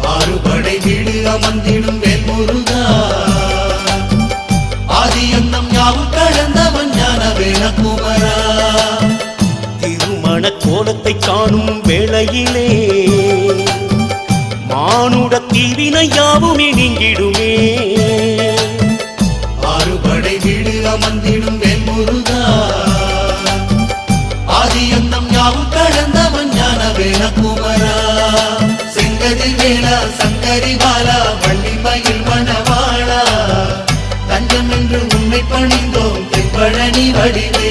ஆறுபடை வீடு அமர்ந்திடும் வேல்முருகா ஆதியந்தம் யாவும் கடந்தவன் ஞான வேலகுமரா திருமண கோலத்தை காணும் வேளையிலே மானுட தீவினை யாவுமே நீங்கிடுமே ஆறுபடை வீடு அமர்ந்திடும் வேல்முருகா ஆதியந்தம் யாவும் கடந்தவன் ஞான வேலகுமரா செங்கதிர் வேலா சங்கரி பாலா வள்ளிமயில் மணவாளா தஞ்சம் என்று உன்னை பணிந்தோம் தென்பழனி வடிவே